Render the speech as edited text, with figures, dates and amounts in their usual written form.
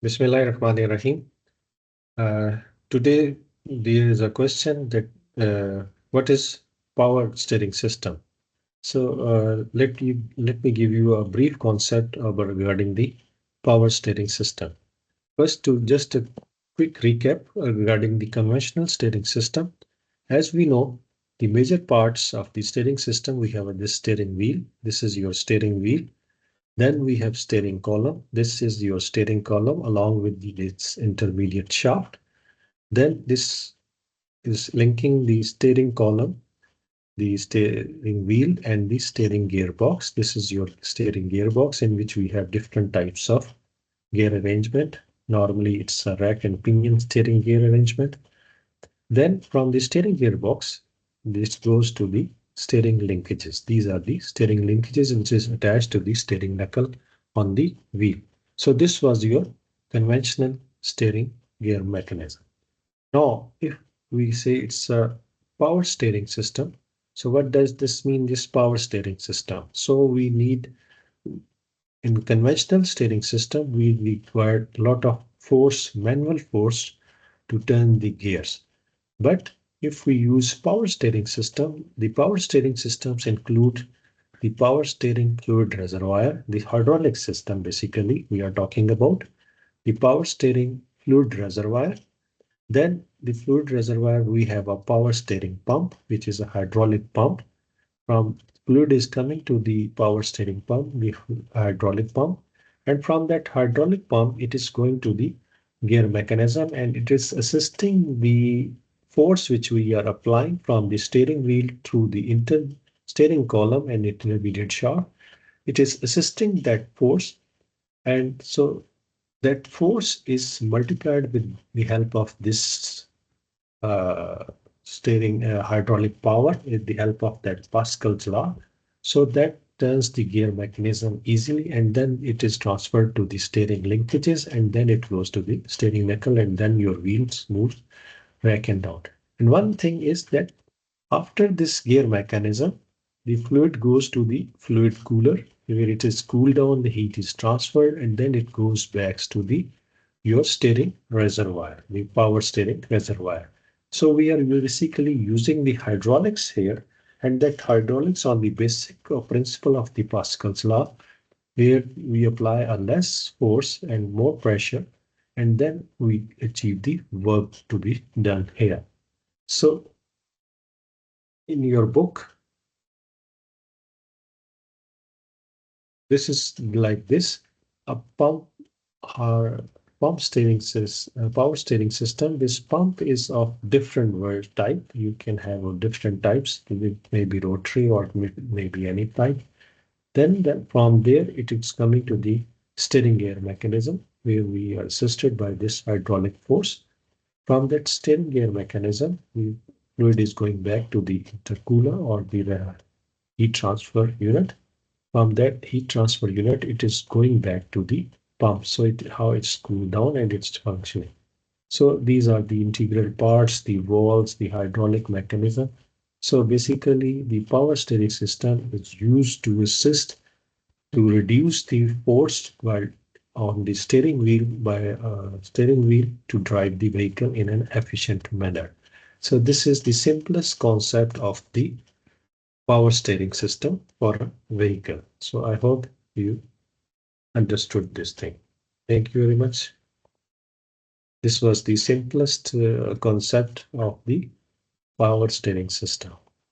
Bismillahirrahmanirrahim. Today there is a question that what is power steering system? So let me give you a brief concept about regarding the power steering system. First, to just a quick recap regarding the conventional steering system. As we know, the major parts of the steering system, we have this steering wheel. This is your steering wheel. Then we have steering column. This is your steering column along with its intermediate shaft. Then this is linking the steering column, the steering wheel, and the steering gearbox. This is your steering gearbox in which we have different types of gear arrangement. Normally it's a rack and pinion steering gear arrangement. Then from the steering gearbox, this goes to the steering linkages. These are the steering linkages which is attached to the steering knuckle on the wheel. So this was your conventional steering gear mechanism. Now, if we say it's a power steering system, so what does this mean, this power steering system? So we need, in conventional steering system, we require a lot of force, manual force to turn the gears. But if we use power steering system, the power steering systems include the power steering fluid reservoir, the hydraulic system basically we are talking about, the power steering fluid reservoir. Then the fluid reservoir, we have a power steering pump, which is a hydraulic pump. From fluid is coming to the power steering pump, the hydraulic pump. And from that hydraulic pump, it is going to the gear mechanism and it is assisting the force which we are applying from the steering wheel through the steering column and intermediate shaft. It is assisting that force. And so that force is multiplied with the help of this steering hydraulic power with the help of that Pascal's law. So that turns the gear mechanism easily, and then it is transferred to the steering linkages, and then it goes to the steering knuckle, and then your wheels move back and down. And one thing is that after this gear mechanism, the fluid goes to the fluid cooler where it is cooled down, the heat is transferred, and then it goes back to the your steering reservoir, the power steering reservoir. So we are basically using the hydraulics here, and that hydraulics on the basic principle of the Pascal's law, where we apply a less force and more pressure, and then we achieve the work to be done here. So in your book, this is like this, a pump or power steering system. This pump is of different type. You can have different types. It may be rotary or maybe any type. Then from there, it is coming to the steering gear mechanism where we are assisted by this hydraulic force. From that steering gear mechanism, the fluid is going back to the intercooler or the heat transfer unit. From that heat transfer unit, it is going back to the pump. So how it's cooled down and it's functioning. So these are the integral parts, the valves, the hydraulic mechanism. So basically the power steering system is used to assist to reduce the force while on the steering wheel by steering wheel to drive the vehicle in an efficient manner. So this is the simplest concept of the power steering system for a vehicle. So I hope you understood this thing. Thank you very much. This was the simplest concept of the power steering system.